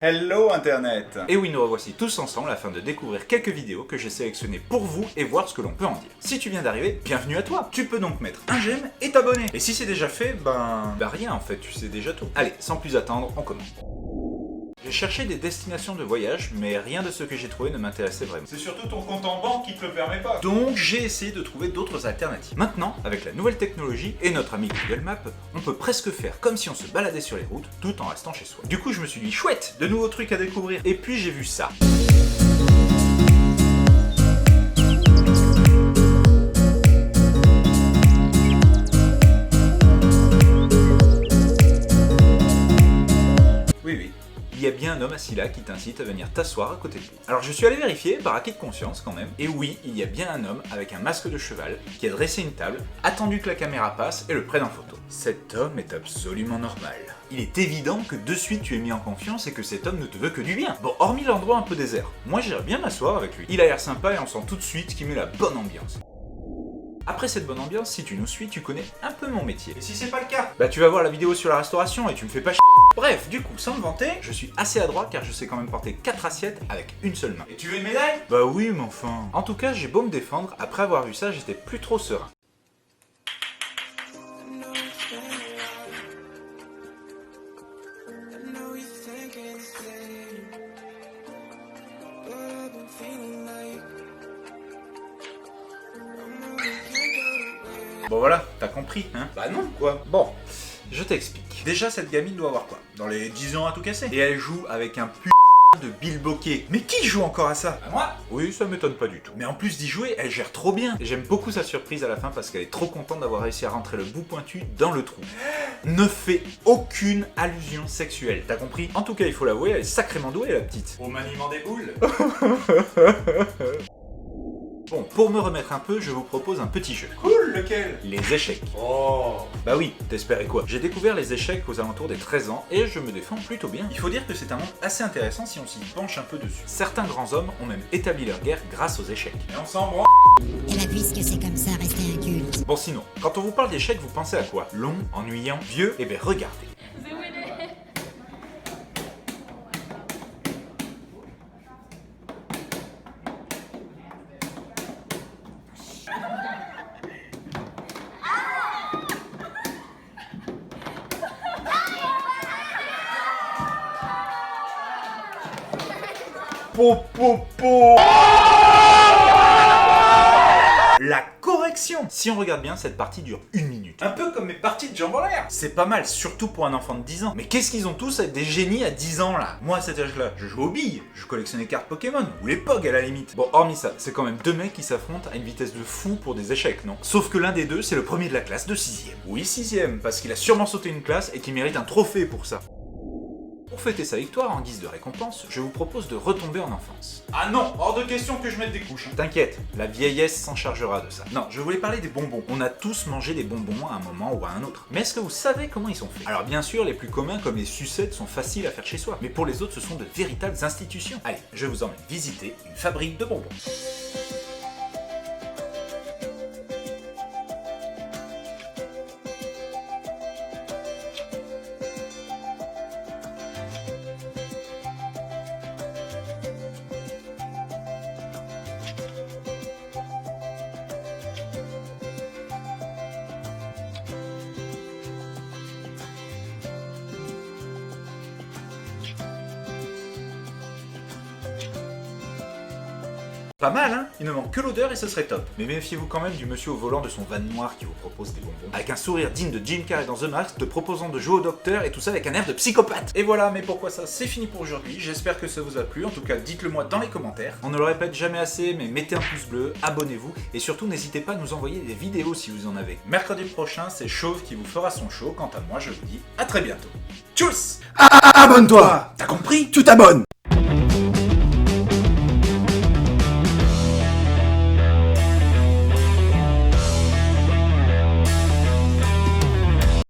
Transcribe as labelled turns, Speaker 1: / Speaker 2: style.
Speaker 1: Hello Internet!
Speaker 2: Et oui, nous revoici tous ensemble afin de découvrir quelques vidéos que j'ai sélectionnées pour vous et voir ce que l'on peut en dire. Si tu viens d'arriver, bienvenue à toi! Tu peux donc mettre un j'aime et t'abonner. Et si c'est déjà fait, ben rien en fait, tu sais déjà tout. Allez, sans plus attendre, on commence. J'ai cherché des destinations de voyage, mais rien de ce que j'ai trouvé ne m'intéressait vraiment.
Speaker 1: C'est surtout ton compte en banque qui te le permet pas.
Speaker 2: Donc j'ai essayé de trouver d'autres alternatives. Maintenant, avec la nouvelle technologie et notre ami Google Maps, on peut presque faire comme si on se baladait sur les routes tout en restant chez soi. Du coup je me suis dit chouette, de nouveaux trucs à découvrir. Et puis j'ai vu ça. Il y a bien un homme assis là qui t'incite à venir t'asseoir à côté de lui. Alors je suis allé vérifier par acquis de conscience quand même, et oui, il y a bien un homme avec un masque de cheval qui a dressé une table, attendu que la caméra passe et le prenne en photo. Cet homme est absolument normal. Il est évident que de suite tu es mis en confiance et que cet homme ne te veut que du bien. Bon, hormis l'endroit un peu désert, moi j'irais bien m'asseoir avec lui. Il a l'air sympa et on sent tout de suite qu'il met la bonne ambiance. Après cette bonne ambiance, si tu nous suis, tu connais un peu mon métier.
Speaker 1: Et si c'est pas le cas?
Speaker 2: Bah tu vas voir la vidéo sur la restauration et tu me fais pas chier. Bref, du coup, sans me vanter, je suis assez adroit car je sais quand même porter 4 assiettes avec une seule main.
Speaker 1: Et tu veux une médaille?
Speaker 2: Bah oui, mais enfin... En tout cas, j'ai beau me défendre, après avoir vu ça, j'étais plus trop serein. Bon voilà, t'as compris, hein?
Speaker 1: Bah non, quoi.
Speaker 2: Bon, je t'explique. Déjà, cette gamine doit avoir quoi? Dans les 10 ans à tout casser. Et elle joue avec un de Bill Bokeh. Mais qui joue encore à ça?
Speaker 1: Bah moi?
Speaker 2: Oui, ça m'étonne pas du tout. Mais en plus d'y jouer, elle gère trop bien. Et j'aime beaucoup sa surprise à la fin parce qu'elle est trop contente d'avoir réussi à rentrer le bout pointu dans le trou. Ne fait aucune allusion sexuelle, t'as compris? En tout cas, il faut l'avouer, elle est sacrément douée la petite.
Speaker 1: Au maniement des boules.
Speaker 2: Bon, pour me remettre un peu, je vous propose un petit jeu.
Speaker 1: Cool, lequel?
Speaker 2: Les échecs.
Speaker 1: Oh.
Speaker 2: Bah oui, t'espérais quoi? J'ai découvert les échecs aux alentours des 13 ans et je me défends plutôt bien. Il faut dire que c'est un monde assez intéressant si on s'y penche un peu dessus. Certains grands hommes ont même établi leur guerre grâce aux échecs.
Speaker 1: Et on s'en branle.
Speaker 3: Et là, puisque c'est comme ça, restez inculte.
Speaker 2: Bon sinon, quand on vous parle d'échecs, vous pensez à quoi? Long, ennuyant, vieux? Eh ben regardez. La correction! Si on regarde bien, cette partie dure 1 minute.
Speaker 1: Un peu comme mes parties de jambes en l'air.
Speaker 2: C'est pas mal, surtout pour un enfant de 10 ans. Mais qu'est-ce qu'ils ont tous à être des génies à 10 ans là? Moi à cet âge-là, je joue aux billes, je collectionne les cartes Pokémon, ou les POG à la limite. Bon, hormis ça, c'est quand même 2 mecs qui s'affrontent à une vitesse de fou pour des échecs, non? Sauf que l'un des deux, c'est le premier de la classe de 6ème. Oui, 6ème, parce qu'il a sûrement sauté une classe et qu'il mérite un trophée pour ça. Pour fêter sa victoire, en guise de récompense, je vous propose de retomber en enfance.
Speaker 1: Ah non, hors de question que je mette des couches.
Speaker 2: T'inquiète, la vieillesse s'en chargera de ça. Non, je voulais parler des bonbons. On a tous mangé des bonbons à un moment ou à un autre. Mais est-ce que vous savez comment ils sont faits? Alors bien sûr, les plus communs comme les sucettes sont faciles à faire chez soi. Mais pour les autres, ce sont de véritables institutions. Allez, je vous emmène visiter une fabrique de bonbons. Pas mal, hein? Il ne manque que l'odeur et ce serait top. Mais méfiez-vous quand même du monsieur au volant de son van noir qui vous propose des bonbons. Avec un sourire digne de Jim Carrey dans The Mask, te proposant de jouer au docteur et tout ça avec un air de psychopathe. Et voilà, mais pourquoi ça? C'est fini pour aujourd'hui. J'espère que ça vous a plu. En tout cas, dites-le moi dans les commentaires. On ne le répète jamais assez, mais mettez un pouce bleu, abonnez-vous et surtout n'hésitez pas à nous envoyer des vidéos si vous en avez. Mercredi prochain, c'est Chauve qui vous fera son show. Quant à moi, je vous dis à très bientôt. Tchuss!
Speaker 4: Abonne-toi!
Speaker 2: T'as compris?
Speaker 4: Tu t'abonnes!